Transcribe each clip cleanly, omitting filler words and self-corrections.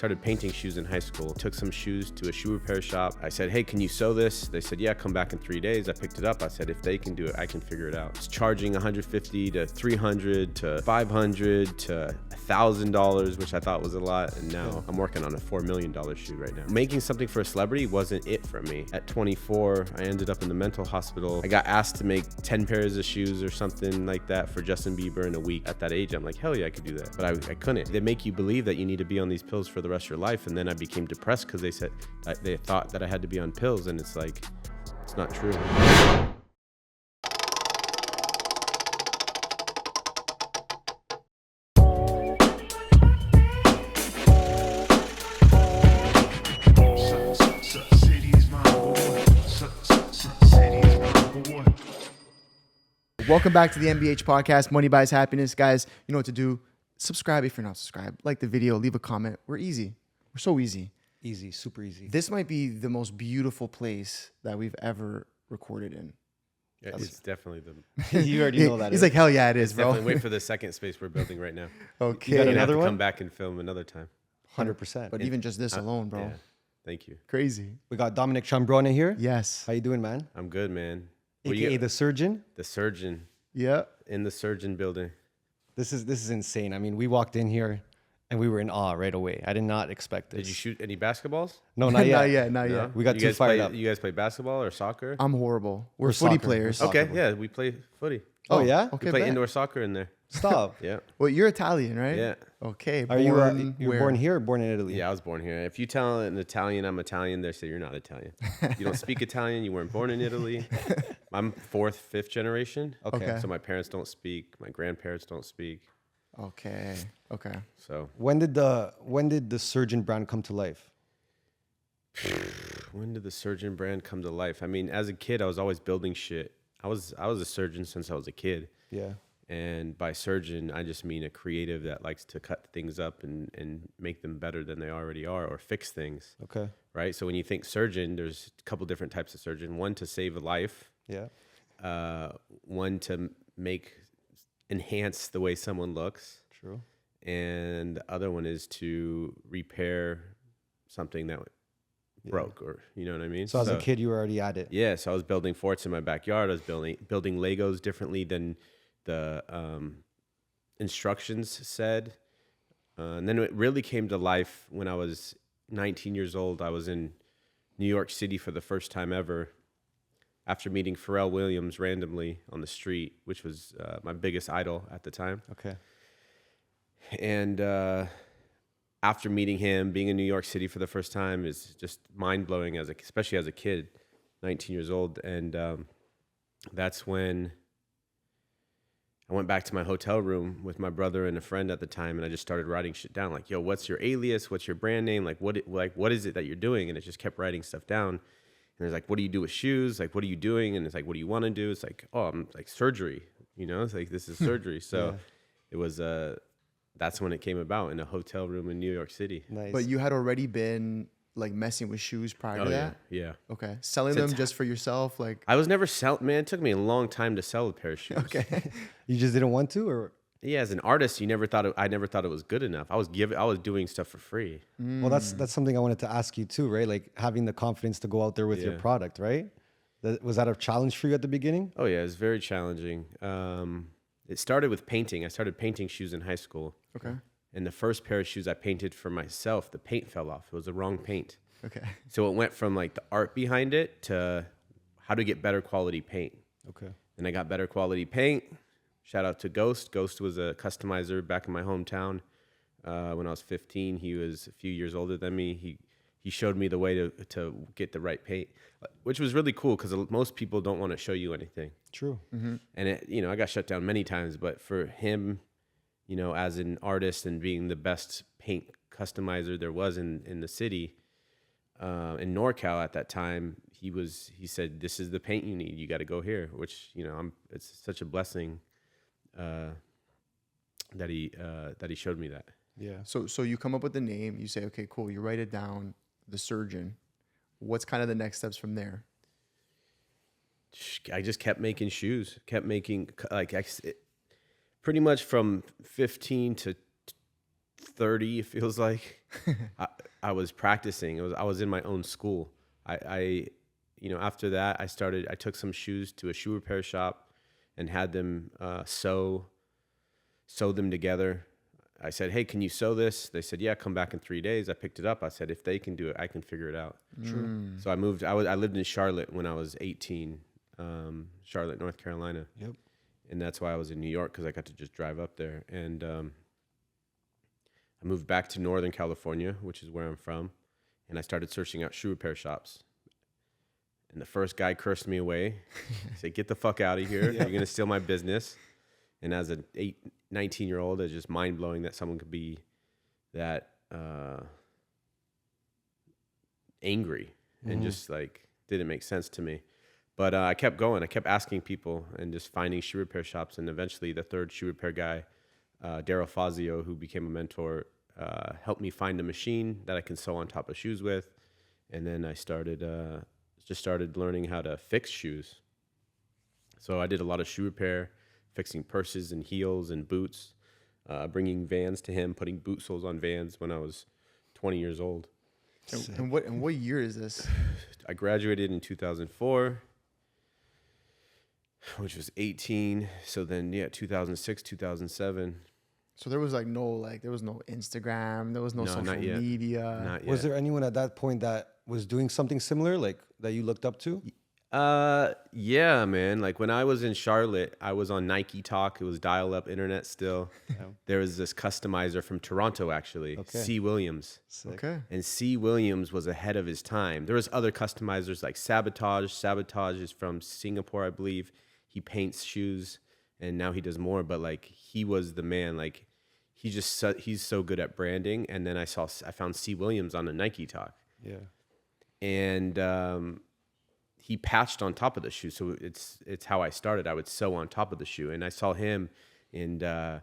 started painting shoes in high school. Took some shoes to a shoe repair shop. I said, hey, can you sew this? They said, yeah, come back in 3 days. I picked it up. I said, if they can do it, I can figure it out. It's charging $150 to $300 to $500 to $1,000, which I thought was a lot. And now I'm working on a $4 million shoe right now. Making something for a celebrity wasn't it for me. At 24, I ended up in the mental hospital. I got asked to make 10 pairs of shoes or something like that for Justin Bieber in a week. At that age, I'm like, hell yeah, I could do that. But I couldn't. They make you believe that you need to be on these pills for the rest of your life. And then I became depressed because they thought that I had to be on pills. And it's like, it's not true. Welcome back to the MBH podcast, Money Buys Happiness. Guys, you know what to do. Subscribe if you're not subscribed. Like the video, leave a comment. We're easy. We're so easy. Easy, super easy. This might be the most beautiful place that we've ever recorded in. Yeah, it's definitely the... You already know that. He's like, hell yeah, it is, bro. Definitely wait for the second space we're building right now. Okay. You got You're gonna have another to one? come back and film another time. 100%. But even just this alone, bro. Yeah, thank you. Crazy. We got Dominic Ciambrone here. Yes. How you doing, man? I'm good, man. AKA the surgeon. The surgeon. Yeah. In the surgeon building. This is insane. I mean, we walked in here and we were in awe right away. I did not expect this. Did you shoot any basketballs? No, not yet. Not No? yet. We got You too guys fired play, up. You guys play basketball or soccer? I'm horrible. We're We're footy soccer. players. We're Okay, soccer. yeah, we play footy. Oh, yeah? Okay, We play bet. indoor soccer in there. Stop. Yeah. Well, you're Italian, right? Yeah. Okay. Are you you're born here or born in Italy? Yeah, I was born here. If you tell an Italian I'm Italian, they say you're not Italian. You don't speak Italian. You weren't born in Italy. I'm fourth, fifth generation. Okay. So my parents don't speak. My grandparents don't speak. Okay. Okay. So When did the surgeon brand come to life? when did the surgeon brand come to life? I mean, as a kid, I was always building shit. I was a surgeon since I was a kid. Yeah. And by surgeon, I just mean a creative that likes to cut things up and make them better than they already are or fix things, Okay. right? So when you think surgeon, there's a couple different types of surgeon. One to save a life. Yeah. One to enhance the way someone looks. True. And the other one is to repair something that broke, or you know what I mean? So as a kid, you were already at it. Yeah, so I was building forts in my backyard. I was building Legos differently than the instructions said. And then it really came to life when I was 19 years old. I was in New York City for the first time ever after meeting Pharrell Williams randomly on the street, which was my biggest idol at the time. Okay. And after meeting him, being in New York City for the first time is just mind-blowing, especially as a kid, 19 years old. And that's when I went back to my hotel room with my brother and a friend at the time, and I just started writing shit down. Like, yo, what's your alias? What's your brand name? What is it that you're doing? And it just kept writing stuff down. And it's like, what do you do with shoes? Like, what are you doing? And it's like, what do you want to do? It's like, oh, I'm like surgery. You know, it's like, this is surgery. So it was, that's when it came about in a hotel room in New York City. Nice. But you had already been like messing with shoes prior to that? Yeah. Okay. Selling them just for yourself? Like, I was never man, it took me a long time to sell a pair of shoes. okay. You just didn't want to, or? Yeah, as an artist, I never thought it was good enough. I was doing stuff for free. Well, that's something I wanted to ask you too, right? Like having the confidence to go out there with your Yeah. product, right? Was that a challenge for you at the beginning? Oh yeah, it was very challenging. It started with painting. I started painting shoes in high school. Okay. And the first pair of shoes I painted for myself, the paint fell off. It was the wrong paint. Okay. So it went from like the art behind it to how to get better quality paint. Okay. And I got better quality paint. Shout out to Ghost. Ghost was a customizer back in my hometown. When I was 15, he was a few years older than me. He showed me the way to get the right paint, which was really cool because most people don't want to show you anything. True. Mm-hmm. And it, I got shut down many times, but for him, as an artist and being the best paint customizer there was in the city, in NorCal at that time, he said, this is the paint you need. You got to go here, which, it's such a blessing that he showed me that. Yeah. So you come up with the name, you say, okay, cool. You write it down, the surgeon. What's kind of the next steps from there? I just kept making shoes, pretty much from 15 to 30, it feels like. I was practicing. I was in my own school. After that, I took some shoes to a shoe repair shop and had them sew them together. I said, hey, can you sew this? They said, yeah, come back in 3 days. I picked it up. I said, if they can do it, I can figure it out. True. So I moved. I lived in Charlotte when I was 18, Charlotte, North Carolina. Yep. And that's why I was in New York, because I got to just drive up there. And I moved back to Northern California, which is where I'm from. And I started searching out shoe repair shops. And the first guy cursed me away. He said, get the fuck out of here. You're going to steal my business. And as an 19-year-old, it's just mind-blowing that someone could be that angry and just like didn't make sense to me. But I kept going. I kept asking people and just finding shoe repair shops. And eventually the third shoe repair guy, Daryl Fazio, who became a mentor, helped me find a machine that I can sew on top of shoes with. And then I started learning how to fix shoes. So I did a lot of shoe repair, fixing purses and heels and boots, bringing Vans to him, putting boot soles on Vans when I was 20 years old. And what year is this? I graduated in 2004, which was 18. So then, 2006, 2007. So there was there was no Instagram, there was no social media. Not yet. Was there anyone at that point that was doing something similar, like that you looked up to? Yeah, man. Like when I was in Charlotte, I was on Nike Talk. It was dial-up internet still. There was this customizer from Toronto, actually, C. Williams. Sick. Okay. And C. Williams was ahead of his time. There was other customizers like Sabotage. Sabotage is from Singapore, I believe. He paints shoes, and now he does more. But like he was the man. Like he's so good at branding. And then I found C. Williams on the Nike Talk. Yeah. And he patched on top of the shoe. So it's how I started. I would sew on top of the shoe. And I saw him, and I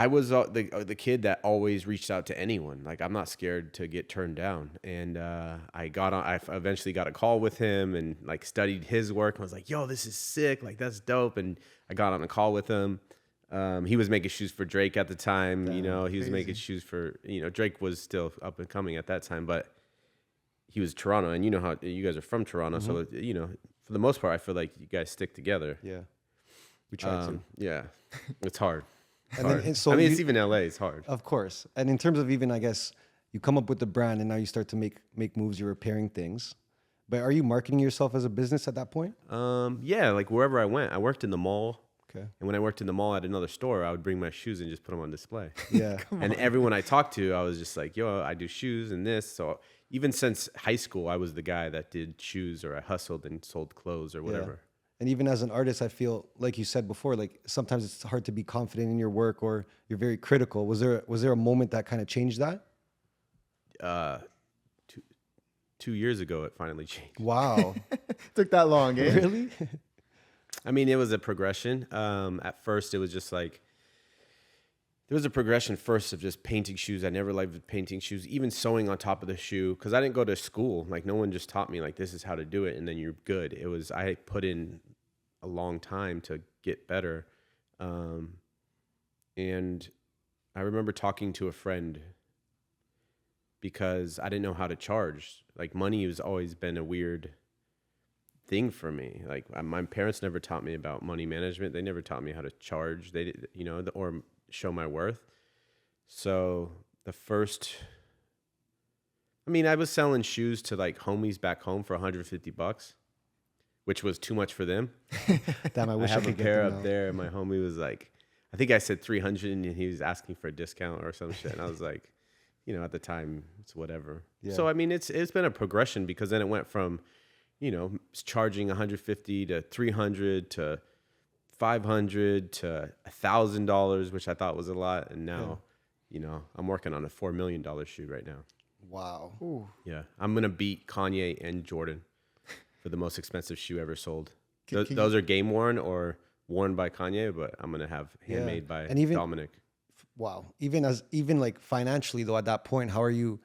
was the kid that always reached out to anyone. Like, I'm not scared to get turned down. And I eventually got a call with him and like studied his work. I was like, yo, this is sick. Like, that's dope. And I got on a call with him. He was making shoes for Drake at the time. Damn, he was making shoes for, Drake was still up and coming at that time, but he was Toronto, and you know how you guys are from Toronto. So, for the most part, I feel like you guys stick together. Yeah. We tried to. Yeah. It's hard. So it's even LA. It's hard. Of course. And in terms of even, I guess, you come up with the brand and now you start to make moves, you're repairing things. But are you marketing yourself as a business at that point? Yeah, like wherever I went. I worked in the mall. Okay. And when I worked in the mall at another store, I would bring my shoes and just put them on display. Yeah. And everyone I talked to, I was just like, yo, I do shoes and this. So even since high school, I was the guy that did shoes, or I hustled and sold clothes or whatever. Yeah. And even as an artist, I feel like you said before, like sometimes it's hard to be confident in your work, or you're very critical. Was there a moment that kind of changed that? 2 years ago, it finally changed. Wow. Took that long, eh? Really? I mean, it was a progression. At first, it was just like, there was a progression first of just painting shoes. I never liked painting shoes, even sewing on top of the shoe, because I didn't go to school. Like, no one just taught me, like, this is how to do it, and then you're good. It was, I put in a long time to get better. And I remember talking to a friend because I didn't know how to charge. Like, money has always been a weird thing for me. Like, my parents never taught me about money management. They never taught me how to charge. They did, or show my worth. So I was selling shoes to like homies back home for $150, which was too much for them. Damn, I wish I have could a pair get them up now. there, and my homie was like, I think I said 300, and he was asking for a discount or some shit. And I was like, at the time, it's whatever. Yeah. So I mean, it's been a progression, because then it went from, charging 150 to 300 to 500 to $1,000, which I thought was a lot. And now, I'm working on a $4 million shoe right now. Wow. Ooh. Yeah. I'm going to beat Kanye and Jordan for the most expensive shoe ever sold. Can Those are game worn or worn by Kanye, but I'm going to have handmade by Dominic. Wow. Even like financially though, at that point, how are you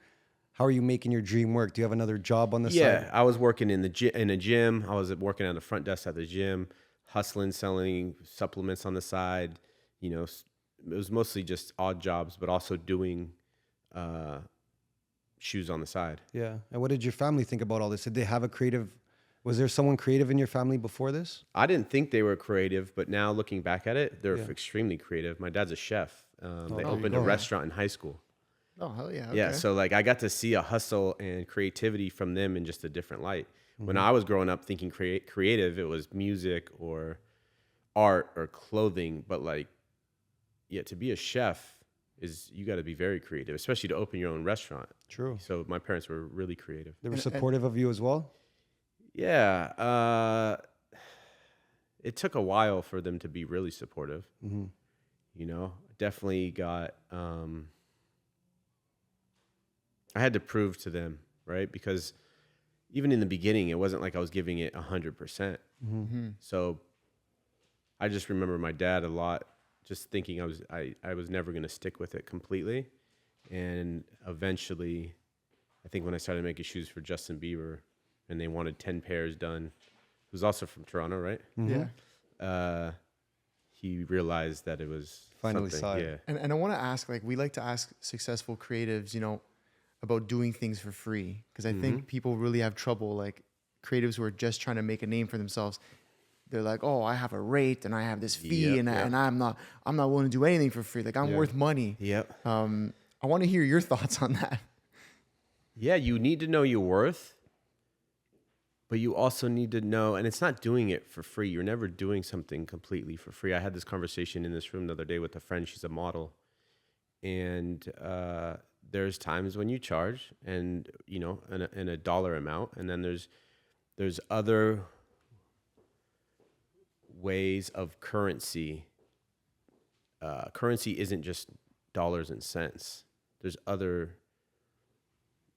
making your dream work? Do you have another job on the side? Yeah, I was working in a gym. I was working on the front desk at the gym, hustling, selling supplements on the side, it was mostly just odd jobs, but also doing shoes on the side. Yeah. And what did your family think about all this? Did they have a creative? Was there someone creative in your family before this? I didn't think they were creative, but now looking back at it, they're Yeah. extremely creative. My dad's a chef. They there you opened a go. restaurant in high school. Oh, hell yeah. Okay. Yeah, so like I got to see a hustle and creativity from them in just a different light. When I was growing up thinking creative, it was music or art or clothing. But like, yeah, to be a chef is you got to be very creative, especially to open your own restaurant. True. So my parents were really creative. They were supportive of you as well? Yeah, it took a while for them to be really supportive. Mm-hmm. You know, definitely got. I had to prove to them, right? Because even in the beginning, it wasn't like I was giving it 100%. Mm-hmm. So I just remember my dad a lot, just thinking I was never going to stick with it completely. And eventually, I think when I started making shoes for Justin Bieber and they wanted 10 pairs done, who's also from Toronto, right? Mm-hmm. Yeah. He realized that it was Finally something. saw it. Yeah. And I want to ask, like, we like to ask successful creatives, you know, about doing things for free. Because I think people really have trouble, like creatives who are just trying to make a name for themselves. They're like, oh, I have a rate and I have this fee and I'm not willing to do anything for free. Like I'm worth money. Yep. I want to hear your thoughts on that. Yeah, you need to know your worth, but you also need to know, and it's not doing it for free. You're never doing something completely for free. I had this conversation in this room the other day with a friend. She's a model. And there's times when you charge and, you know, in a dollar amount. And then there's other ways of currency. Currency isn't just dollars and cents. There's other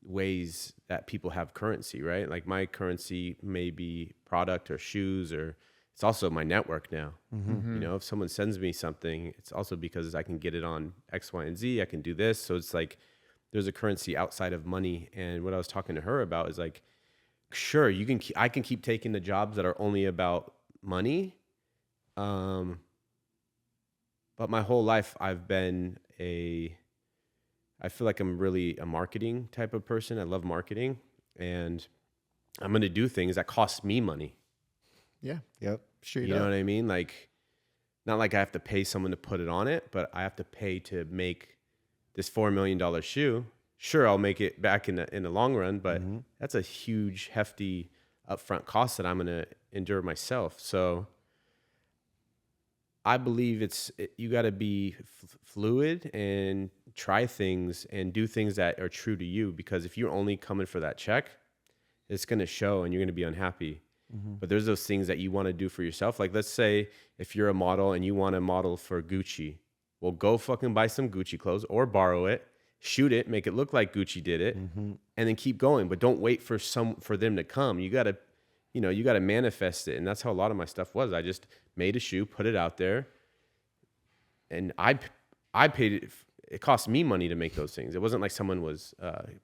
ways that people have currency, right? Like my currency may be product or shoes, or it's also my network now. You know, if someone sends me something, it's also because I can get it on X, Y, and Z. I can do this. So it's like there's a currency outside of money. And what I was talking to her about is like, sure, I can keep taking the jobs that are only about money. But my whole life I feel like I'm really a marketing type of person. I love marketing, and I'm going to do things that cost me money. Yeah. Yep. Straight You up. know what I mean? Like, not like I have to pay someone to put it on it, but I have to pay to make this $4 million shoe. Sure, I'll make it back in the long run, but that's a huge, hefty upfront cost that I'm going to endure myself. So I believe you got to be fluid and try things and do things that are true to you, because if you're only coming for that check, it's going to show and you're going to be unhappy. But there's those things that you want to do for yourself. Like, let's say if you're a model and you want to model for Gucci, well, go fucking buy some Gucci clothes or borrow it, shoot it, make it look like Gucci did it, and then keep going. But don't wait for them to come. You got to manifest it. And that's how a lot of my stuff was. I just made a shoe, put it out there, and I paid it. It cost me money to make those things. It wasn't like someone was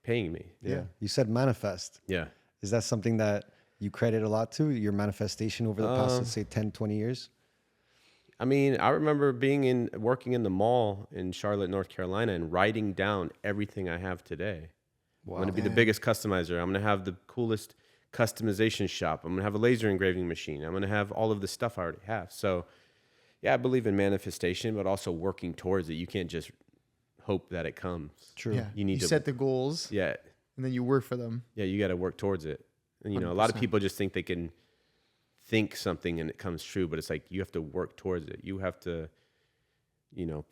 paying me. Yeah. You said manifest. Yeah. Is that something that you credit a lot to, your manifestation over the past, let's say, 10, 20 years? I mean, I remember working in the mall in Charlotte, North Carolina, and writing down everything I have today. Wow. I'm going to be the biggest customizer. I'm going to have the coolest customization shop. I'm going to have a laser engraving machine. I'm going to have all of the stuff I already have. So, yeah, I believe in manifestation, but also working towards it. You can't just hope that it comes. True. Yeah. You need to set the goals. Yeah. And then you work for them. Yeah, you got to work towards it. And, a lot of 100%. people just think they can think something and it comes true, but it's like you have to work towards it. You have to,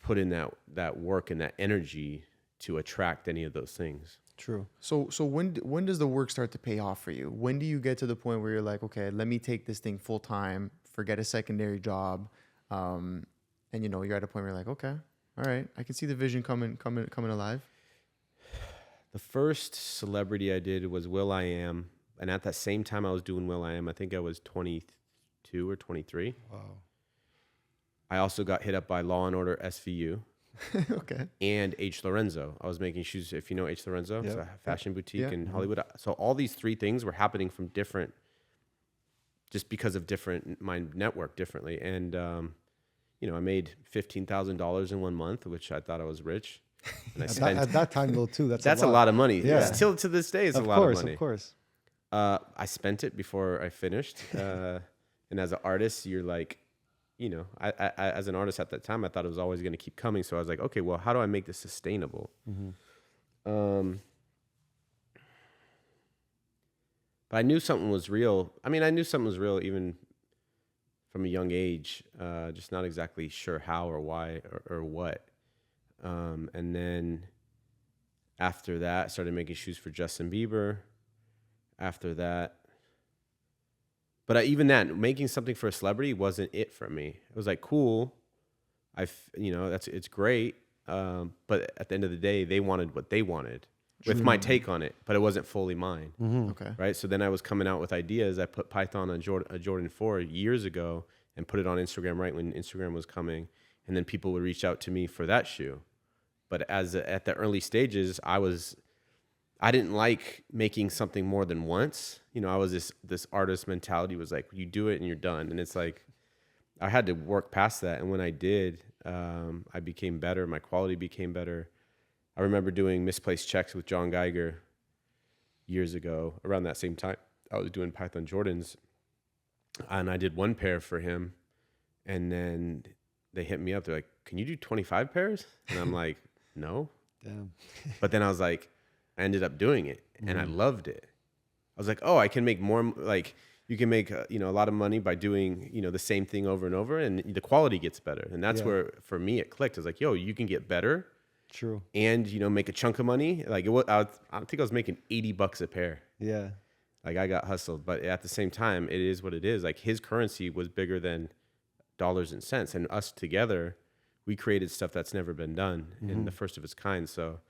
put in that work and that energy to attract any of those things. True. So when does the work start to pay off for you? When do you get to the point where you're like, okay, let me take this thing full time, forget a secondary job, and you're at a point where you're like, okay, all right, I can see the vision coming alive. The first celebrity I did was will.i.am. And at that same time I was doing will.i.am, I think I was 22 or 23. Wow. I also got hit up by Law and Order SVU Okay. and H. Lorenzo. I was making shoes, if you know H. Lorenzo, it's Yep. a fashion boutique Yeah. in Hollywood. So all these three things were happening from different, just because of my network differently. And, I made $15,000 in 1 month, which I thought I was rich. And I At that time though too, that's a lot of money. Yeah. Still to this day, it's a lot of money. Of course. I spent it before I finished. And as an artist, you're like, I as an artist at that time, I thought it was always going to keep coming. So I was like, okay, well, how do I make this sustainable? But I knew something was real. I mean, I knew something was real even from a young age, just not exactly sure how or why or what. And then after that, I started making shoes for Justin Bieber. After that, but even that, making something for a celebrity wasn't it for me. It was like, cool. It's great. But at the end of the day, they wanted what they wanted with my take on it, but it wasn't fully mine. Okay. Right. So then I was coming out with ideas. I put Python on a Jordan 4 years ago and put it on Instagram right when Instagram was coming. And then people would reach out to me for that shoe. But at the early stages, I didn't like making something more than once. I was this artist mentality was like, you do it and you're done. And it's like, I had to work past that. And when I did, I became better. My quality became better. I remember doing misplaced checks with John Geiger years ago. Around that same time, I was doing Python Jordans, and I did 1 pair for him. And then they hit me up. They're like, can you do 25 pairs? And I'm like, no. Damn. But then I was like, I ended up doing it, and I loved it. I was like, oh, I can make more. Like, you can make a lot of money by doing the same thing over and over, and the quality gets better. And that's where for me it clicked. I was like, yo, you can get better. True. And make a chunk of money. Like I think I was making $80 a pair. Yeah. Like I got hustled, but at the same time, it is what it is. Like his currency was bigger than dollars and cents, and us together, we created stuff that's never been done and the first of its kind. So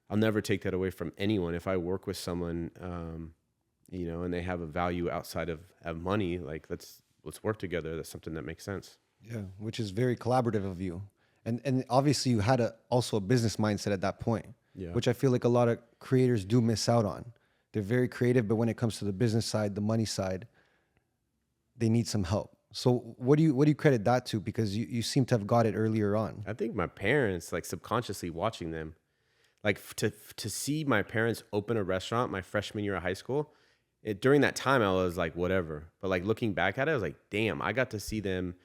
I'll never take that away from anyone. If I work with someone, and they have a value outside of money, like let's work together. That's something that makes sense. Yeah, which is very collaborative of you. And obviously you had also a business mindset at that point, which I feel like a lot of creators do miss out on. They're very creative, but when it comes to the business side, the money side, they need some help. So what do you credit that to? Because you seem to have got it earlier on. I think my parents, like subconsciously watching them, like to see my parents open a restaurant my freshman year of high school, during that time I was like, whatever. But like looking back at it, I was like, damn, I got to see them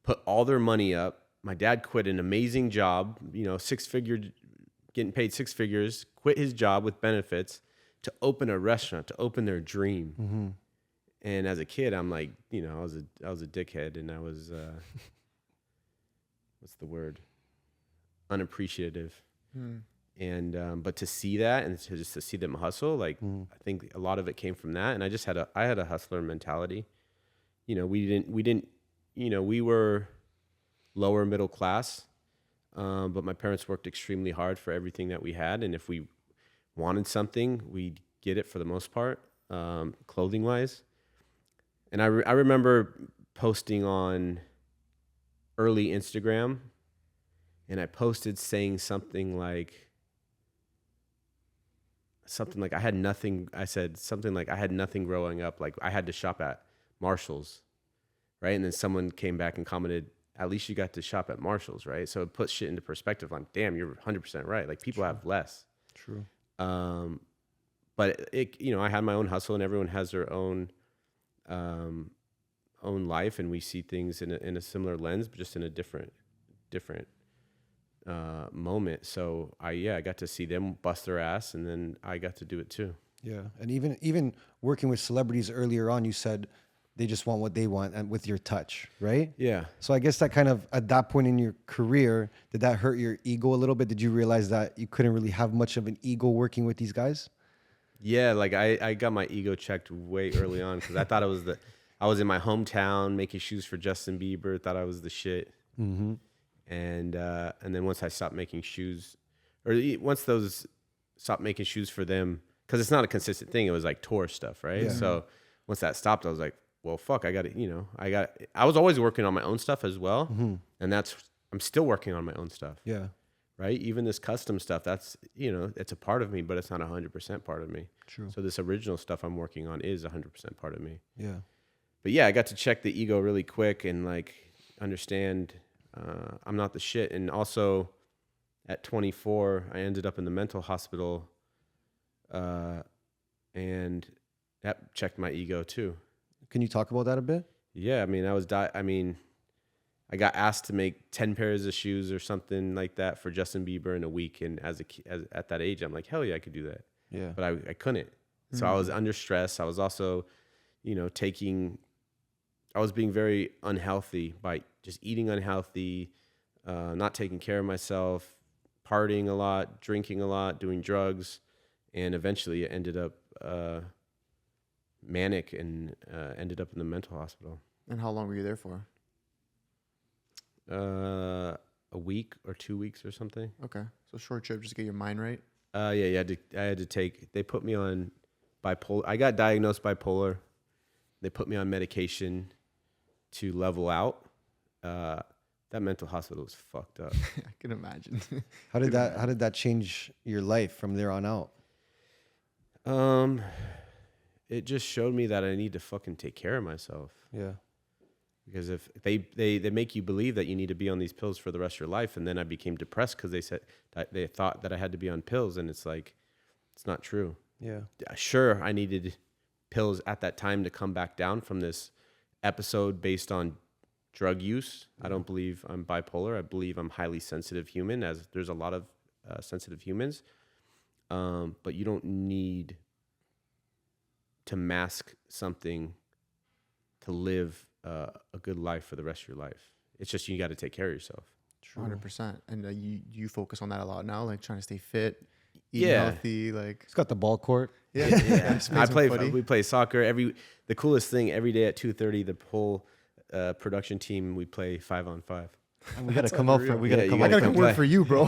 put all their money up. My dad quit an amazing job, 6-figure, getting paid 6 figures, quit his job with benefits to open a restaurant, to open their dream. And as a kid, I'm like, I was a dickhead, and I was, what's the word? Unappreciative. And but to see that and to see them hustle, like I think a lot of it came from that. And I had a hustler mentality. We were lower middle class, but my parents worked extremely hard for everything that we had. And if we wanted something, we'd get it for the most part, clothing wise. And I remember posting on early Instagram, and I posted saying something like I had nothing. I said something like I had nothing growing up. Like I had to shop at Marshall's, right? And then someone came back and commented, at least you got to shop at Marshall's, right? So it puts shit into perspective. Like, damn, you're 100% right. Like people have less. True. But I had my own hustle, and everyone has their own life, and we see things in a similar lens, but just in a different moment. So I got to see them bust their ass, and then I got to do it too. Yeah, and even working with celebrities earlier on, you said they just want what they want, and with your touch, right? Yeah. So I guess that kind of, at that point in your career, did that hurt your ego a little bit? Did you realize that you couldn't really have much of an ego working with these guys? Yeah, like I got my ego checked way early on because I thought I was in my hometown making shoes for Justin Bieber, thought I was the shit. And then once I stopped making shoes, or once those stopped making shoes for them, because it's not a consistent thing. It was like tour stuff, right? Yeah. So once that stopped, I was like, well, fuck, I was always working on my own stuff as well. And I'm still working on my own stuff. Yeah. Right? Even this custom stuff, that's, it's a part of me, but it's not 100% part of me. True. So this original stuff I'm working on is 100% part of me. Yeah. But yeah, I got to check the ego really quick and like understand I'm not the shit. And also at 24, I ended up in the mental hospital, and that checked my ego too. Can you talk about that a bit? Yeah, I mean, I got asked to make 10 pairs of shoes or something like that for Justin Bieber in a week, and at that age, I'm like, hell yeah, I could do that. Yeah. But I couldn't. So I was under stress. I was also, I was being very unhealthy by just eating unhealthy, not taking care of myself, partying a lot, drinking a lot, doing drugs, and eventually it ended up manic and ended up in the mental hospital. And how long were you there for? A week or 2 weeks or something. Okay, so short trip just to get your mind right. Yeah, I had to take. They put me on bipolar. I got diagnosed bipolar. They put me on medication to level out. That mental hospital was fucked up. I can imagine. How did that change your life from there on out? It just showed me that I need to fucking take care of myself. Yeah. Because if they make you believe that you need to be on these pills for the rest of your life, and then I became depressed because they said that they thought that I had to be on pills, and it's like, it's not true. Yeah. Sure, I needed pills at that time to come back down from this episode based on drug use. I don't believe I'm bipolar. I believe I'm highly sensitive human, as there's a lot of sensitive humans. But you don't need to mask something to live a good life for the rest of your life. It's just you got to take care of yourself. 100%. And you focus on that a lot now, like trying to stay fit, eat healthy. Like it's got the ball court. Yeah. We play soccer the coolest thing every day at 2:30. The whole production team, we play 5-on-5. And we got to come out for. We got to come. I gotta come work for you, bro.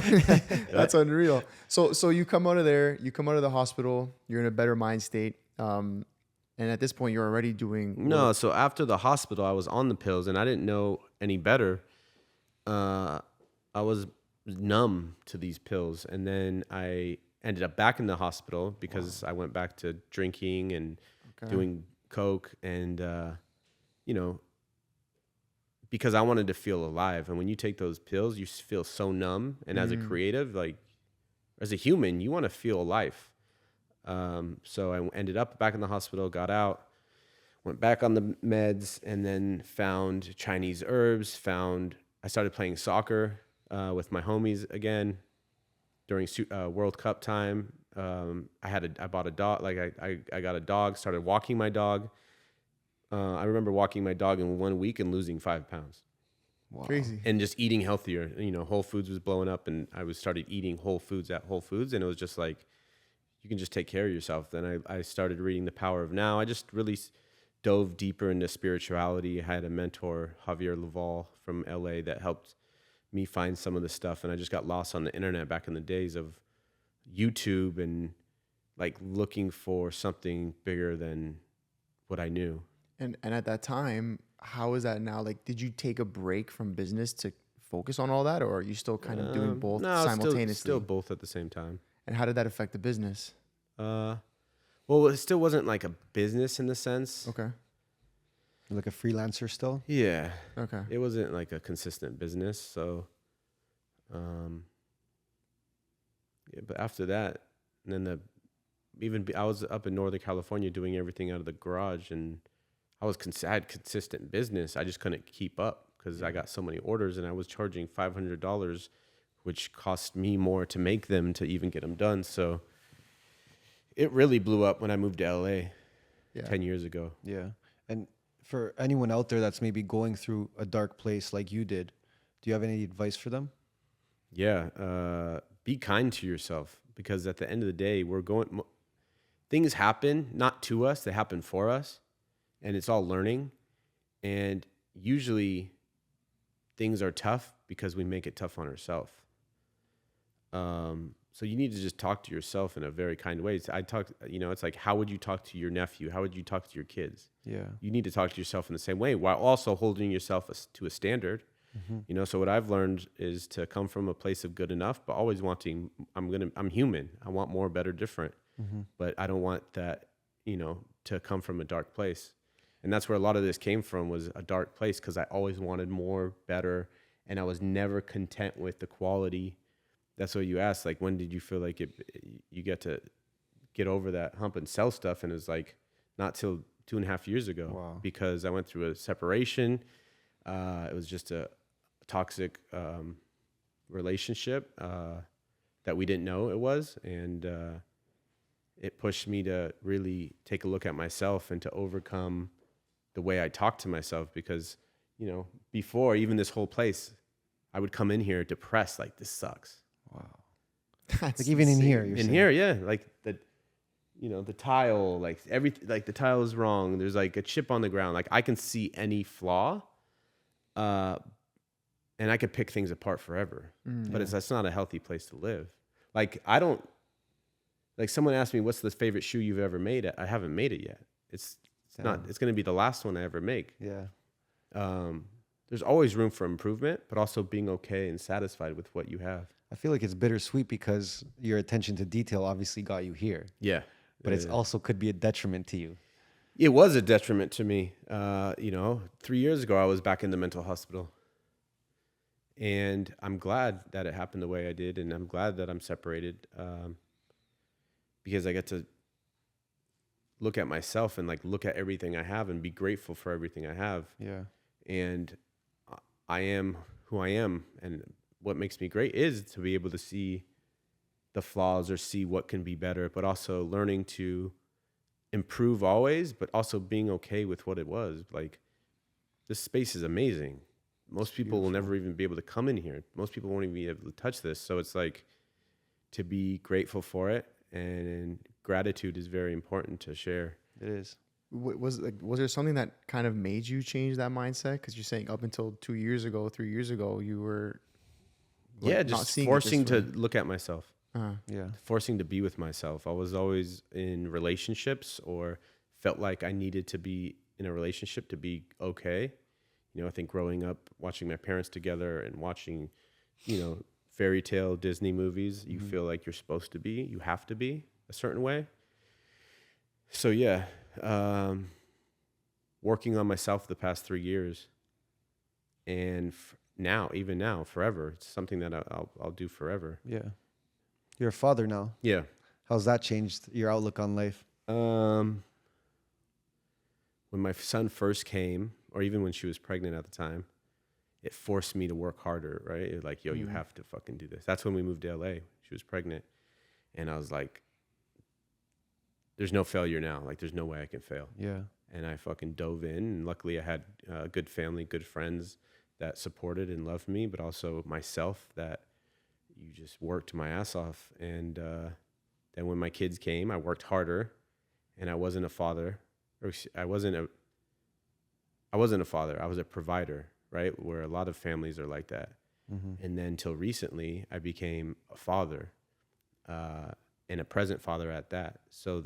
That's unreal. So you come out of there. You come out of the hospital. You're in a better mind state. And at this point, you're already doing no. So after the hospital, I was on the pills, and I didn't know any better. I was numb to these pills, and then I ended up back in the hospital because I went back to drinking and doing coke, and because I wanted to feel alive. And when you take those pills, you feel so numb. And as a creative, like as a human, you want to feel alive. So I ended up back in the hospital, got out, went back on the meds, and then found Chinese herbs. I started playing soccer with my homies again during World Cup time. I bought a dog. Like I got a dog. Started walking my dog. I remember walking my dog in 1 week and losing 5 pounds. Wow. Crazy. And just eating healthier. Whole Foods was blowing up, and I started eating Whole Foods at Whole Foods, and it was just like, you can just take care of yourself. Then I started reading The Power of Now. I just really dove deeper into spirituality. I had a mentor, Javier Laval from LA, that helped me find some of the stuff. And I just got lost on the internet back in the days of YouTube and like looking for something bigger than what I knew. And at that time, how is that now? Like, did you take a break from business to focus on all that, or are you still kind of doing both simultaneously? Still both at the same time. And how did that affect the business? Well, it still wasn't like a business in the sense. Okay. You're like a freelancer still? Yeah. Okay. It wasn't like a consistent business. So, but after that, and then I was up in Northern California doing everything out of the garage, and I had consistent business. I just couldn't keep up because I got so many orders, and I was charging $500, which cost me more to make them to even get them done. So it really blew up when I moved to LA 10 years ago. Yeah. And for anyone out there that's maybe going through a dark place like you did, do you have any advice for them? Yeah. Be kind to yourself, because at the end of the day, things happen not to us, they happen for us, and it's all learning. And usually things are tough because we make it tough on ourselves. So you need to just talk to yourself in a very kind way. It's like, how would you talk to your nephew? How would you talk to your kids? Yeah. You need to talk to yourself in the same way while also holding yourself to a standard. Mm-hmm. So what I've learned is to come from a place of good enough, but always wanting, I'm human. I want more, better, different, but I don't want that, to come from a dark place. And that's where a lot of this came from, was a dark place, because I always wanted more, better, and I was never content with the quality. That's what you asked. Like, when did you feel like you get to get over that hump and sell stuff? And it was like not till 2.5 years ago. Wow. Because I went through a separation. It was just a toxic relationship that we didn't know it was, and it pushed me to really take a look at myself and to overcome the way I talk to myself. Because, you know, before even this whole place, I would come in here depressed, like, this sucks. Wow. That's Like even in insane. here, you're In saying. here, yeah, like the tile, like everything, like the tile is wrong. There's like a chip on the ground. Like I can see any flaw, and I could pick things apart forever. But that's not a healthy place to live. Like like someone asked me, what's the favorite shoe you've ever made? I haven't made it yet. It's not, it's going to be the last one I ever make. Yeah. There's always room for improvement, but also being okay and satisfied with what you have. I feel like it's bittersweet because your attention to detail obviously got you here, Yeah. but it's also could be a detriment to you. It was a detriment to me. 3 years ago, I was back in the mental hospital. And I'm glad that it happened the way I did. And I'm glad that I'm separated, because I get to look at myself and like look at everything I have and be grateful for everything I have. Yeah. And I am who I am. And what makes me great is to be able to see the flaws or see what can be better, but also learning to improve always, but also being okay with what it was. Like, this space is amazing. Most people will never even be able to come in here. Most people won't even be able to touch this. So it's like, to be grateful for it, and gratitude is very important to share. It is. Was there something that kind of made you change that mindset? Because you're saying up until 2 years ago, 3 years ago, you were Yeah, not just seeing it forcing this to way. look at myself. Yeah. Forcing to be with myself. I was always in relationships, or felt like I needed to be in a relationship to be okay. You know, I think growing up, watching my parents together and watching, fairy tale Disney movies, you feel like you're supposed to be, you have to be a certain way. So yeah, working on myself the past 3 years, and even now, forever. It's something that I'll do forever. Yeah. You're a father now. Yeah. How's that changed your outlook on life? When my son first came, or even when she was pregnant at the time, it forced me to work harder, right? It was like, yo, you have to fucking do this. That's when we moved to LA. She was pregnant. And I was like, there's no failure now. Like, there's no way I can fail. Yeah. And I fucking dove in. And luckily I had good family, good friends that supported and loved me, but also myself, that you just worked my ass off. And then when my kids came, I worked harder, and I wasn't a father. I wasn't a father. I was a provider, right? Where a lot of families are like that. Mm-hmm. And then till recently, I became a father, and a present father at that. So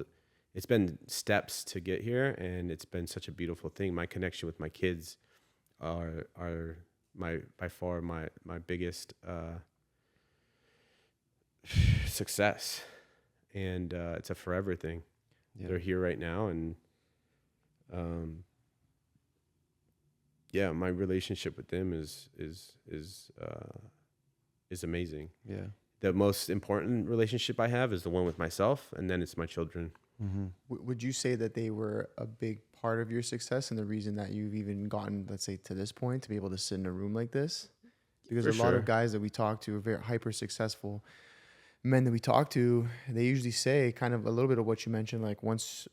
it's been steps to get here, and it's been such a beautiful thing. My connection with my kids are by far my biggest success, and it's a forever thing. Yeah. They're here right now, and yeah, my relationship with them is amazing. Yeah. The most important relationship I have is the one with myself, and then it's my children. Mm-hmm. Would you say that they were a big part of your success and the reason that you've even gotten, let's say, to this point, to be able to sit in a room like this? Because a lot of guys that we talk to, very hyper successful men that we talk to, they usually say kind of a little bit of what you mentioned, like once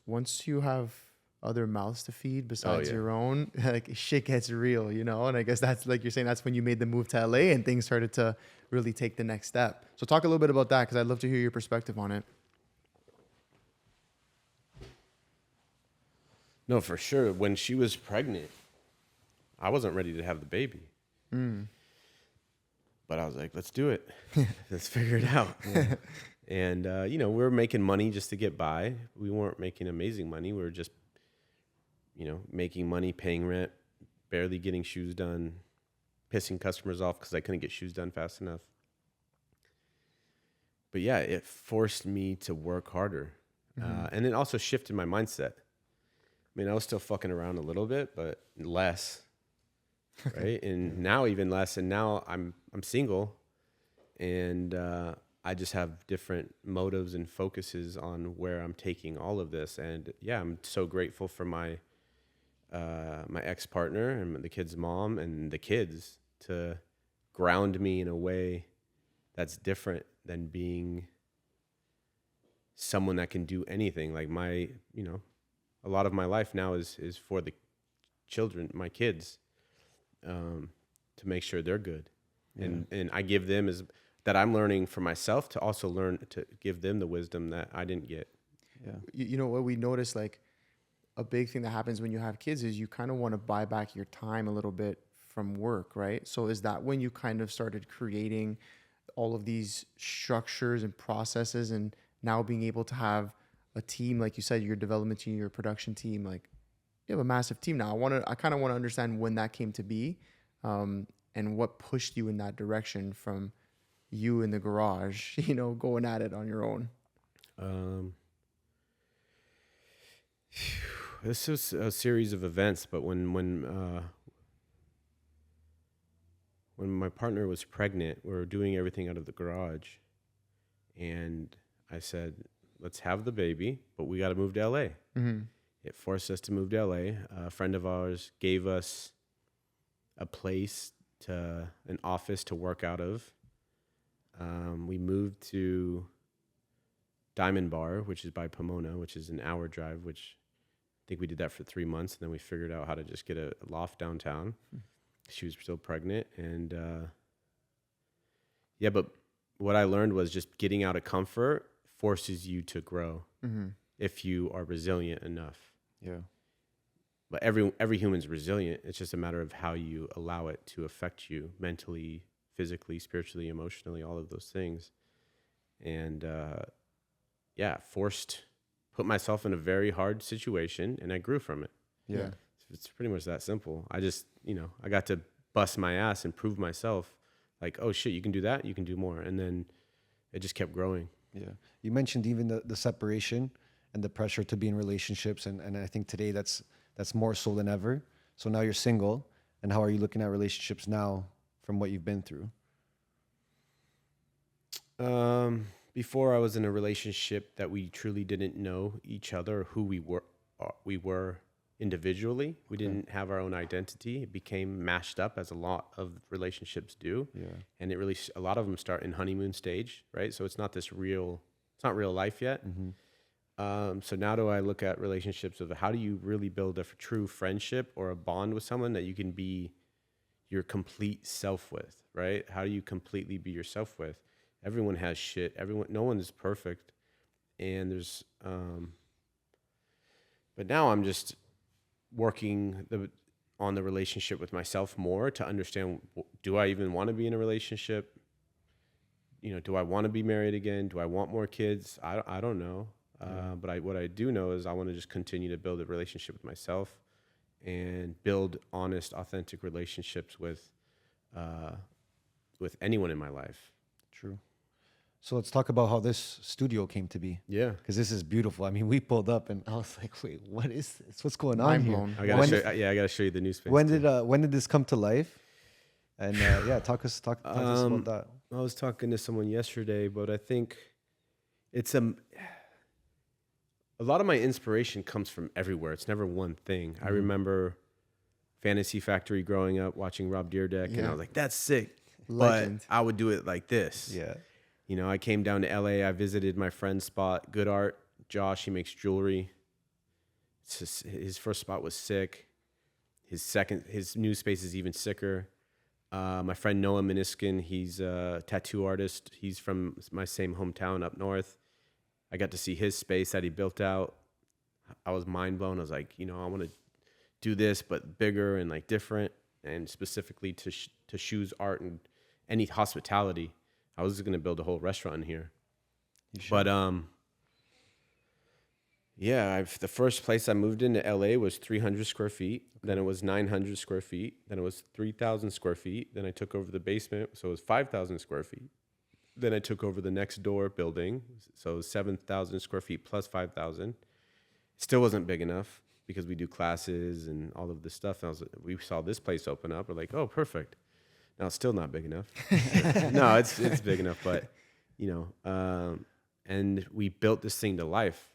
you have other mouths to feed besides your own, like shit gets real, And I guess that's, like you're saying, that's when you made the move to LA and things started to really take the next step. So talk a little bit about that, because I'd love to hear your perspective on it. No, for sure. When she was pregnant, I wasn't ready to have the baby. But I was like, let's do it. Let's figure it out. Yeah. And, we were making money just to get by. We weren't making amazing money. We were just, making money, paying rent, barely getting shoes done, pissing customers off because I couldn't get shoes done fast enough. But yeah, it forced me to work harder. And it also shifted my mindset. I mean, I was still fucking around a little bit, but less. right? And now even less. And now I'm single, and I just have different motives and focuses on where I'm taking all of this. And yeah, I'm so grateful for my my ex-partner and the kid's mom and the kids to ground me in a way that's different than being someone that can do anything. Like my, you know, a lot of my life now is for the children, my kids, to make sure they're good. Yeah. And I give them as that I'm learning for myself to also learn to give them the wisdom that I didn't get. Yeah. You know what we notice, like a big thing that happens when you have kids is you kind of want to buy back your time a little bit from work, right? So is that when you kind of started creating all of these structures and processes, and now being able to have a team, like you said, your development team, your production team, like you have a massive team now. I kind of want to understand when that came to be, and what pushed you in that direction from you in the garage, you know, going at it on your own. This was a series of events, but when my partner was pregnant, we were doing everything out of the garage, and I said, let's have the baby, but we got to move to LA. Mm-hmm. It forced us to move to LA. A friend of ours gave us a place, an office to work out of. We moved to Diamond Bar, which is by Pomona, which is an hour drive, which I think we did that for 3 months. And then we figured out how to just get a loft downtown. She was still pregnant. And yeah, but what I learned was just getting out of comfort forces you to grow if you are resilient enough. Yeah. But every human's resilient. It's just a matter of how you allow it to affect you mentally, physically, spiritually, emotionally, all of those things. And yeah, put myself in a very hard situation, and I grew from it. Yeah. It's pretty much that simple. I just, you know, I got to bust my ass and prove myself like, oh shit, you can do that, you can do more. And then it just kept growing. Yeah. You mentioned even the separation and the pressure to be in relationships. And I think today that's more so than ever. So now you're single, and how are you looking at relationships now from what you've been through? Before I was in a relationship that we truly didn't know each other, or who we were individually. We didn't have our own identity. It became mashed up, as a lot of relationships do. Yeah. And a lot of them start in honeymoon stage, right? So it's not real life yet. Mm-hmm. So now do I look at relationships of how do you really build a true friendship or a bond with someone that you can be your complete self with, right? How do you completely be yourself with? Everyone has shit. No one is perfect. And there's, but now I'm just working on the relationship with myself more to understand, do I even want to be in a relationship? You know, do I want to be married again? Do I want more kids? I don't know. But what I do know is I want to just continue to build a relationship with myself and build honest, authentic relationships with anyone in my life. True. So let's talk about how this studio came to be. Yeah. Because this is beautiful. I mean, we pulled up and I was like, wait, what is this? What's going on Mind here? blown. I gotta show you the new space. When did this come to life? And yeah, talk to us about that. I was talking to someone yesterday, but I think it's a lot of my inspiration comes from everywhere. It's never one thing. I remember Fantasy Factory growing up, watching Rob Dyrdek, and I was like, that's sick. Legend. But I would do it like this. Yeah. You know, I came down to LA. I visited my friend's spot, Good Art. Josh, he makes jewelry. His first spot was sick. His new space is even sicker. My friend Noah Meniskin, he's a tattoo artist. He's from my same hometown up north. I got to see his space that he built out. I was mind blown. I was like, you know, I want to do this, but bigger and like different, and specifically to shoes, art, and any hospitality. I was going to build a whole restaurant in here. But yeah, the first place I moved into LA was 300 square feet. Then it was 900 square feet. Then it was 3,000 square feet. Then I took over the basement, so it was 5,000 square feet. Then I took over the next door building, so it was 7,000 square feet plus 5,000. Still wasn't big enough. because we do classes and all of this stuff. And we saw this place open up. We're like, oh, perfect. Now it's still not big enough. No, it's big enough, but and we built this thing to life.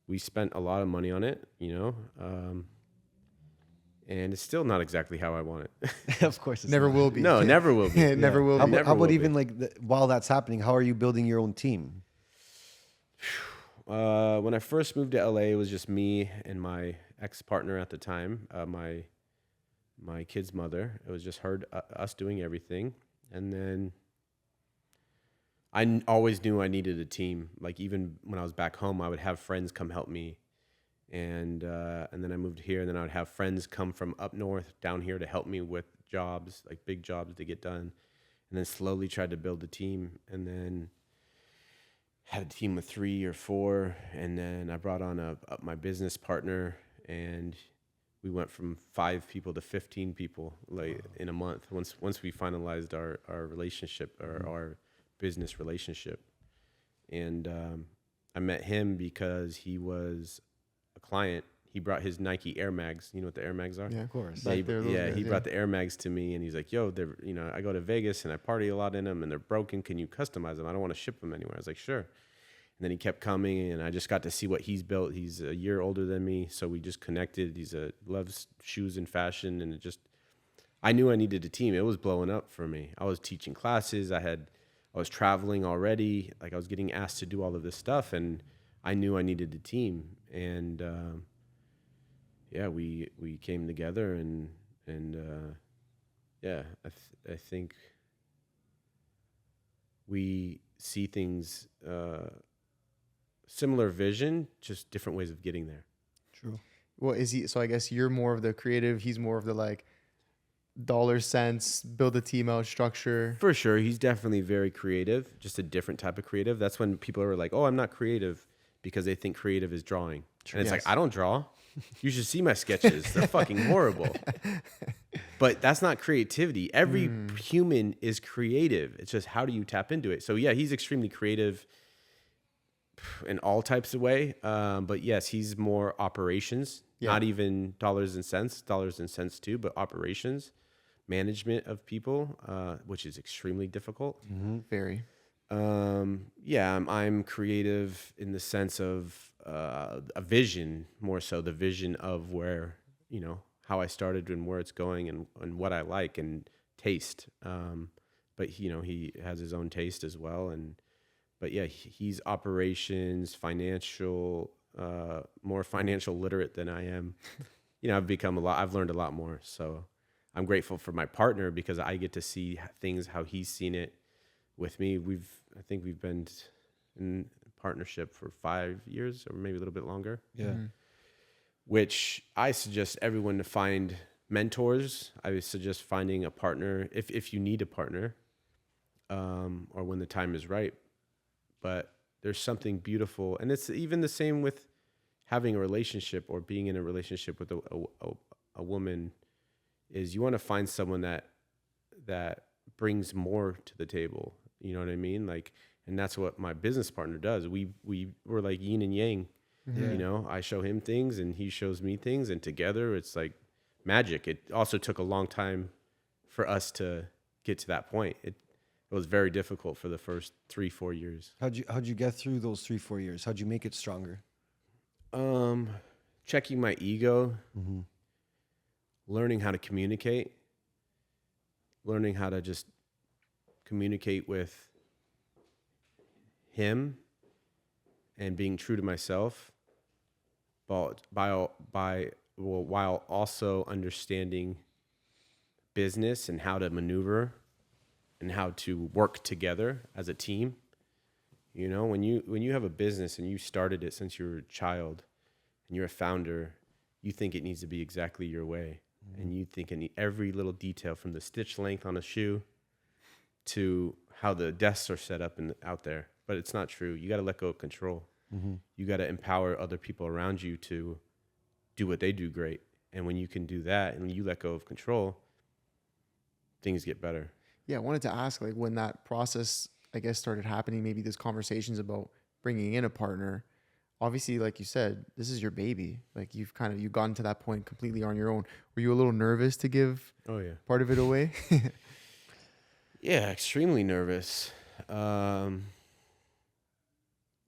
We spent a lot of money on it, and it's still not exactly how I want it. Of course, it's Never not. will be. No, never will be. It never will be. How about even like while that's happening, how are you building your own team? When I first moved to LA, it was just me and my ex-partner at the time, my kid's mother. It was just us doing everything. And then I always knew I needed a team. Like even when I was back home, I would have friends come help me. And then I moved here, and then I would have friends come from up north down here to help me with jobs, like big jobs to get done. And then slowly tried to build a team, and then had a team of 3 or 4. And then I brought on my business partner, and we went from 5 people to 15 people like in a month. Once we finalized our relationship, or our business relationship. And I met him because he was a client. He brought his Nike Air Mags. You know what the Air Mags are? Yeah, of course. He brought the Air Mags to me, and he's like, yo, they're, I go to Vegas and I party a lot in them, and they're broken. Can you customize them? I don't want to ship them anywhere. I was like, sure. And then he kept coming, and I just got to see what he's built. He's a year older than me, so we just connected. Loves shoes and fashion, and I knew I needed a team. It was blowing up for me. I was teaching classes. I was traveling already. Like I was getting asked to do all of this stuff, and I knew I needed a team. And we came together, and I think we see things, similar vision, just different ways of getting there. True. Well, so I guess you're more of the creative. He's more of the like dollar sense, build a team out structure. For sure. He's definitely very creative, just a different type of creative. That's when people are like, oh, I'm not creative, because they think creative is drawing. And it's like, I don't draw. You should see my sketches. They're fucking horrible. But that's not creativity. Every human is creative. It's just, how do you tap into it? So yeah, he's extremely creative in all types of way. But yes, he's more operations, not even dollars and cents too, but operations, management of people, which is extremely difficult. Mm-hmm. Very. I'm creative in the sense of a vision, more so the vision of where, how I started and where it's going, and what I like, and taste. But he has his own taste as well. But yeah, he's operations, financial, more financial literate than I am. I've learned a lot more. So I'm grateful for my partner, because I get to see things how he's seen it with me. I think we've been in partnership for 5 years, or maybe a little bit longer. Yeah. Mm-hmm. Which I suggest everyone to find mentors. I would suggest finding a partner if you need a partner, or when the time is right. But there's something beautiful, and it's even the same with having a relationship or being in a relationship with a woman. Is you want to find someone that brings more to the table. You know what I mean? Like, and that's what my business partner does. We're like yin and yang. Yeah. I show him things and he shows me things, and together it's like magic. It also took a long time for us to get to that point. It was very difficult for the first 3-4 years. How'd you get through those 3-4 years? How'd you make it stronger? Checking my ego, learning how to communicate, learning how to just communicate with him, and being true to myself, but while also understanding business and how to maneuver and how to work together as a team. When you have a business and you started it since you were a child and you're a founder, you think it needs to be exactly your way. And you think every little detail, from the stitch length on a shoe to how the desks are set up out there. But it's not true. You got to let go of control. You got to empower other people around you to do what they do great. And when you can do that and you let go of control, things get better. Yeah, I wanted to ask, like, when that process, I guess, started happening, maybe there's conversations about bringing in a partner. obviously, like you said, this is your baby. Like you've gotten to that point completely on your own. Were you a little nervous to give part of it away? Yeah, extremely nervous.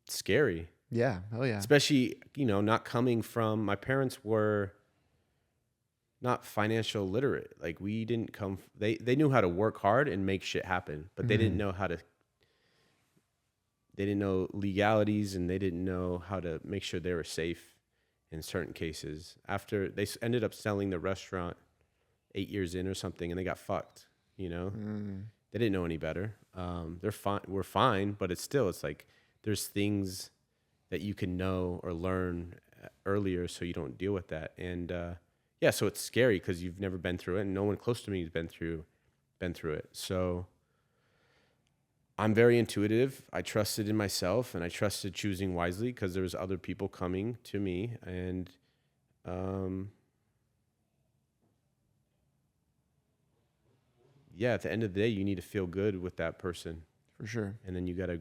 Scary. Yeah, hell yeah. Especially, not coming from, my parents were not financial literate. Like we didn't come, they knew how to work hard and make shit happen, but they didn't know they didn't know legalities, and they didn't know how to make sure they were safe in certain cases. After they ended up selling the restaurant 8 years in or something, and they got fucked, They didn't know any better. They're fine. We're fine, but it's like there's things that you can know or learn earlier so you don't deal with that. And so it's scary because you've never been through it, and no one close to me has been through it. So I'm very intuitive. I trusted in myself, and I trusted choosing wisely because there was other people coming to me. And at the end of the day, you need to feel good with that person. For sure. And then you got to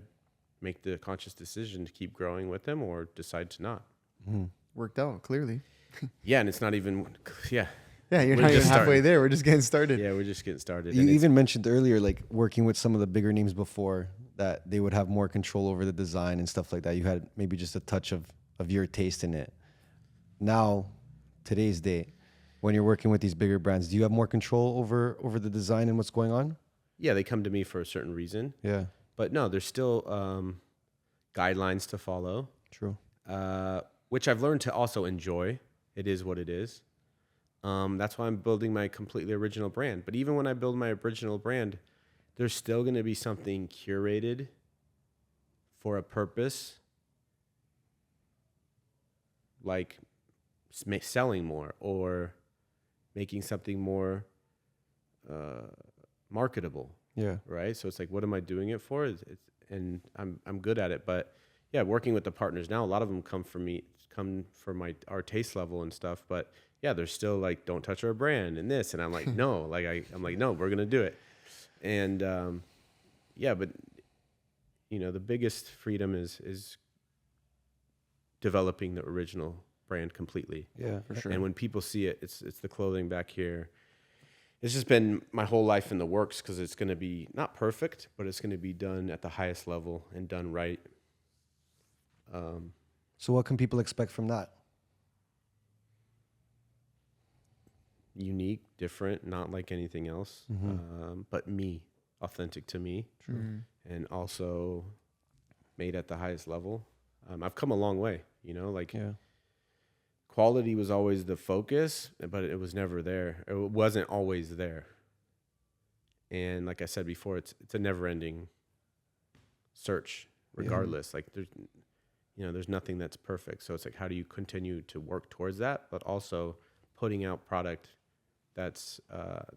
make the conscious decision to keep growing with them or decide to not. Worked out, clearly. Yeah, and it's not even, Yeah, you're not even halfway there. We're just getting started. Yeah, we're just getting started. You even mentioned earlier, like working with some of the bigger names before, that they would have more control over the design and stuff like that. You had maybe just a touch of your taste in it. Now, today's day, when you're working with these bigger brands, do you have more control over the design and what's going on? Yeah, they come to me for a certain reason. Yeah. But no, there's still guidelines to follow. True. Which I've learned to also enjoy. It is what it is. That's why I'm building my completely original brand. But even when I build my original brand, there's still going to be something curated for a purpose, like selling more or making something more marketable. Yeah. Right. So it's like, what am I doing it for? And I'm good at it. But yeah, working with the partners now, a lot of them come from our taste level and stuff. But yeah, they're still like, don't touch our brand and this. And I'm like, no, I'm like, no, we're going to do it. And but the biggest freedom is developing the original brand completely. Yeah, for sure. And when people see it, it's the clothing back here. It's just been my whole life in the works because it's going to be not perfect, but it's going to be done at the highest level and done right. So what can people expect from that? Unique, different, not like anything else, but me, authentic to me. True. And also made at the highest level. I've come a long way, quality was always the focus, but it was never there. It wasn't always there. And like I said before, it's a never-ending search, regardless. Like there's nothing that's perfect. So it's like, how do you continue to work towards that, but also putting out product that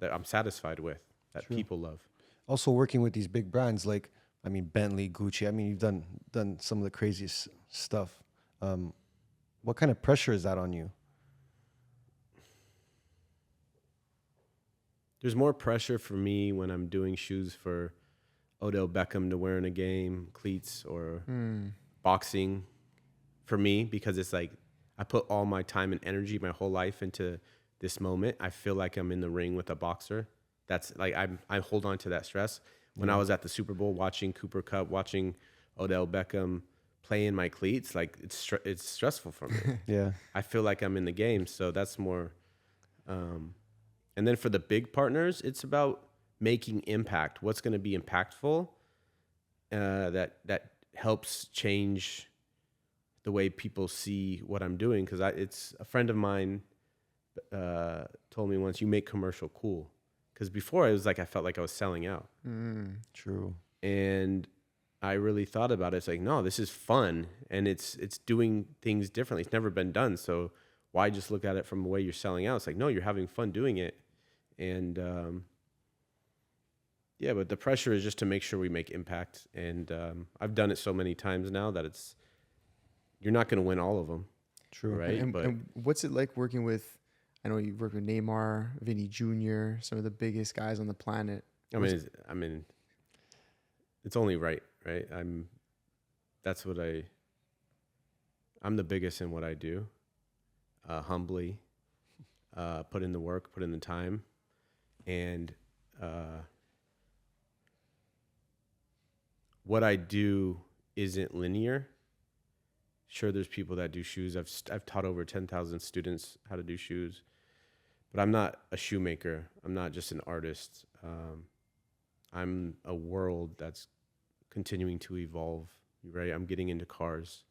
I'm satisfied with, that people love. Also working with these big brands like, Bentley, Gucci. You've done some of the craziest stuff. What kind of pressure is that on you? There's more pressure for me when I'm doing shoes for Odell Beckham to wear in a game, cleats, or boxing for me, because it's like I put all my time and energy, my whole life into this moment. I feel like I'm in the ring with a boxer. That's like I hold on to that stress. When I was at the Super Bowl watching Cooper Cup, watching Odell Beckham play in my cleats, like it's stressful for me. Yeah. I feel like I'm in the game, so that's more. And then for the big partners, it's about making impact. What's going to be impactful that helps change the way people see what I'm doing. Because it's a friend of mine told me once, you make commercial cool. Because before it was like I felt like I was selling out. True. And I really thought about it. It's like, no, this is fun, and it's doing things differently. It's never been done, so why just look at it from the way you're selling out? It's like, no, you're having fun doing it. And but the pressure is just to make sure we make impact. And I've done it so many times now that you're not going to win all of them. True. Right. And what's it like working with, I know you've worked with Neymar, Vinny Jr., some of the biggest guys on the planet. It's only right. That's what I'm the biggest in what I do. Humbly, put in the work, put in the time, and what I do isn't linear. Sure, there's people that do shoes. I've taught over 10,000 students how to do shoes, but I'm not a shoemaker. I'm not just an artist. I'm a world that's continuing to evolve, right? I'm getting into cars.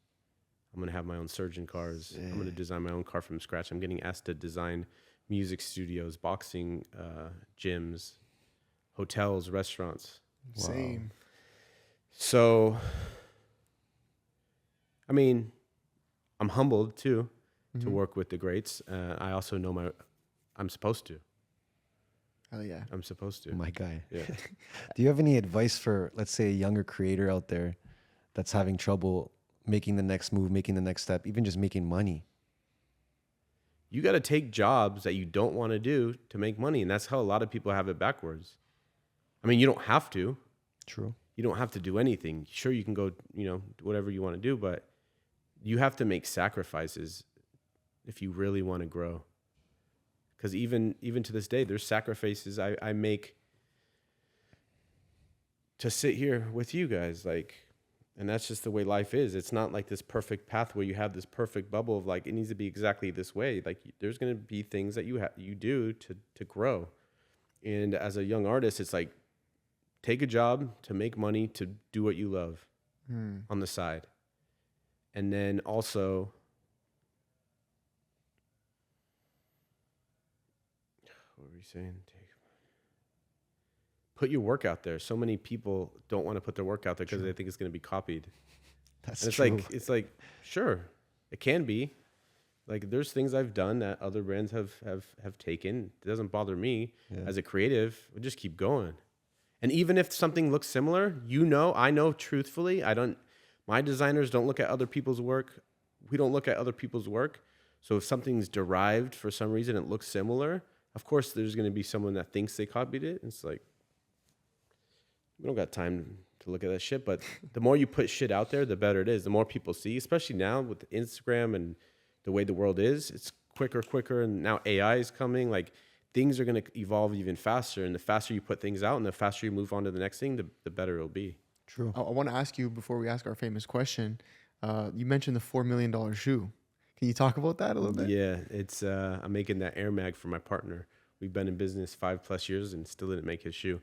I'm going to have my own surgeon cars. I'm going to design my own car from scratch. I'm getting asked to design music studios, boxing gyms, hotels, restaurants. Same. Wow. So, I mean, I'm humbled too to work with the greats. I also know I'm supposed to. Hell yeah. I'm supposed to. My guy. Yeah. Do you have any advice for, let's say, a younger creator out there that's having trouble making the next move, making the next step, even just making money? You got to take jobs that you don't want to do to make money. And that's how a lot of people have it backwards. I mean, you don't have to. True. You don't have to do anything. Sure, you can go, do whatever you want to do, but you have to make sacrifices if you really want to grow. Because even to this day, there's sacrifices I make to sit here with you guys. And that's just the way life is. It's not like this perfect path where you have this perfect bubble of it needs to be exactly this way. There's going to be things that you do to grow. And as a young artist, it's take a job to make money, to do what you love on the side. And then also, what were we saying? Put your work out there. So many people don't want to put their work out there because they think it's going to be copied. That's and true. It's sure, it can be. There's things I've done that other brands have taken. It doesn't bother me as a creative. We just keep going. And even if something looks similar, I know truthfully, my designers don't look at other people's work. We don't look at other people's work. So if something's derived for some reason, it looks similar, of course, there's going to be someone that thinks they copied it. It's we don't got time to look at that shit. But the more you put shit out there, the better it is. The more people see, especially now with Instagram and the way the world is, it's quicker. And now AI is coming. Things are going to evolve even faster. And the faster you put things out and the faster you move on to the next thing, the better it'll be. True. I want to ask you, before we ask our famous question, you mentioned the $4 million shoe. Can you talk about that a little bit? Yeah, it's I'm making that Air Mag for my partner. We've been in business 5+ years and still didn't make his shoe.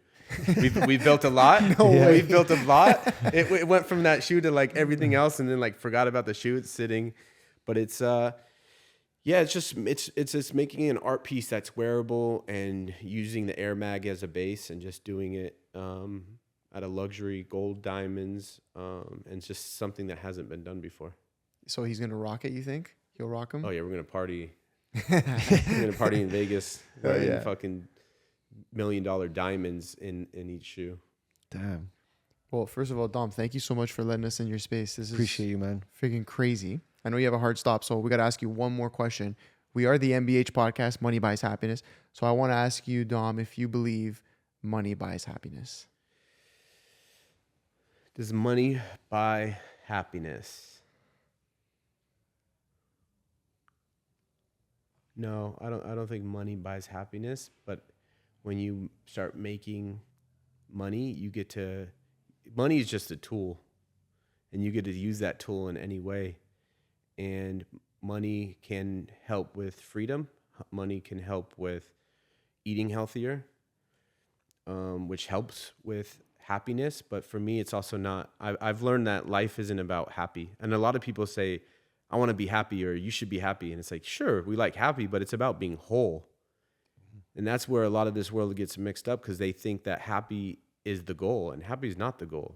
We've built a lot. We've built a lot. It went from that shoe to everything else, and then forgot about the shoe. It's sitting, but it's it's just making an art piece that's wearable and using the Air Mag as a base and just doing it at a luxury gold diamonds, and it's just something that hasn't been done before. So he's gonna rock it. You think he'll rock them? Oh yeah, we're gonna party. We're gonna party in Vegas. Wearing fucking $1 million diamonds in each shoe. Damn. Well, first of all, Dom, thank you so much for letting us in your space. This Appreciate you, man. Freaking crazy. I know you have a hard stop, so we got to ask you one more question. We are the MBH podcast, Money Buys Happiness. So I want to ask you, Dom, if you believe money buys happiness. Does money buy happiness? No, I don't think money buys happiness, but when you start making money, money is just a tool, and you get to use that tool in any way. And money can help with freedom. Money can help with eating healthier, which helps with happiness. But for me, it's also not. I've learned that life isn't about happy. And a lot of people say, I want to be happy, or you should be happy. And it's sure, we like happy, but it's about being whole. And that's where a lot of this world gets mixed up, because they think that happy is the goal, and happy is not the goal.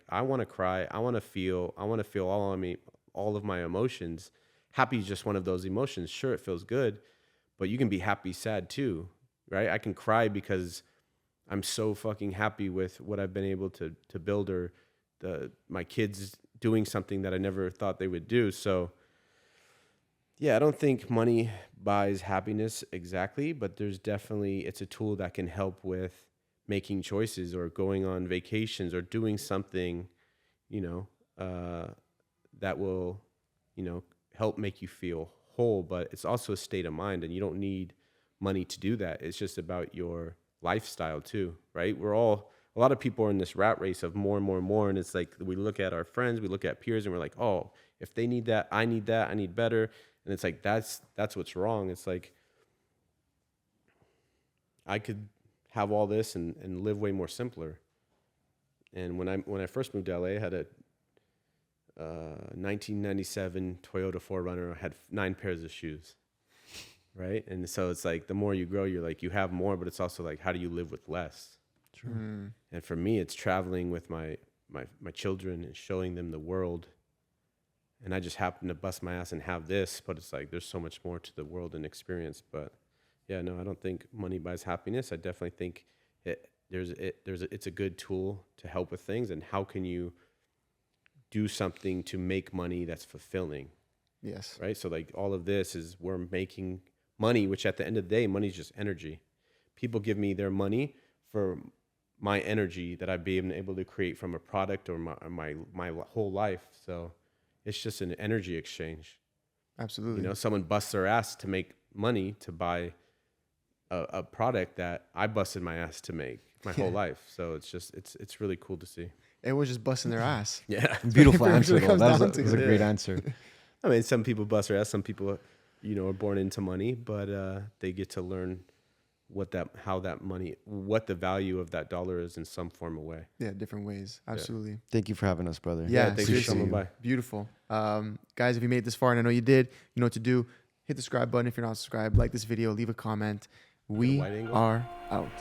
I want to cry. I want to feel all of my emotions. Happy is just one of those emotions. Sure, it feels good, but you can be happy, sad too, right? I can cry because I'm so fucking happy with what I've been able to build, or my kids doing something that I never thought they would do. So yeah, I don't think money buys happiness exactly, but it's a tool that can help with making choices, or going on vacations, or doing something, that will help make you feel whole, but it's also a state of mind, and you don't need money to do that. It's just about your lifestyle too, right? A lot of people are in this rat race of more and more and more. And it's like, we look at our friends, we look at peers, and we're like, oh, if they need that, I need better. And it's like, that's what's wrong. It's like, I could have all this and live way more simpler. And when I first moved to LA, I had a 1997 Toyota 4Runner. I had 9 pairs of shoes, right? And so it's like, the more you grow, you're like, you have more, but it's also like, how do you live with less? True. And for me, it's traveling with my children and showing them the world. And I just happen to bust my ass and have this, but it's like, there's so much more to the world and experience. But yeah, no, I don't think money buys happiness. I definitely think it's a good tool to help with things. And how can you do something to make money that's fulfilling? Yes. Right. So like, all of this is, we're making money, which at the end of the day, money is just energy. People give me their money for my energy that I've been able to create from a product or my whole life. So it's just an energy exchange. Absolutely. Someone busts their ass to make money to buy a product that I busted my ass to make my whole life. So it's really cool to see. Everyone's just busting their ass. Yeah. Beautiful answer, though. Comes That down was to a it. great answer. I mean, some people bust their ass. Some people, are born into money, but they get to learn what the value of that dollar is in some form of way. Yeah, different ways. Absolutely. Thank you for having us, brother. Yeah, thanks for coming by. Beautiful. Guys, if you made it this far, and I know you did, you know what to do. Hit the subscribe button if you're not subscribed. Like this video. Leave a comment. We wide angle? are out.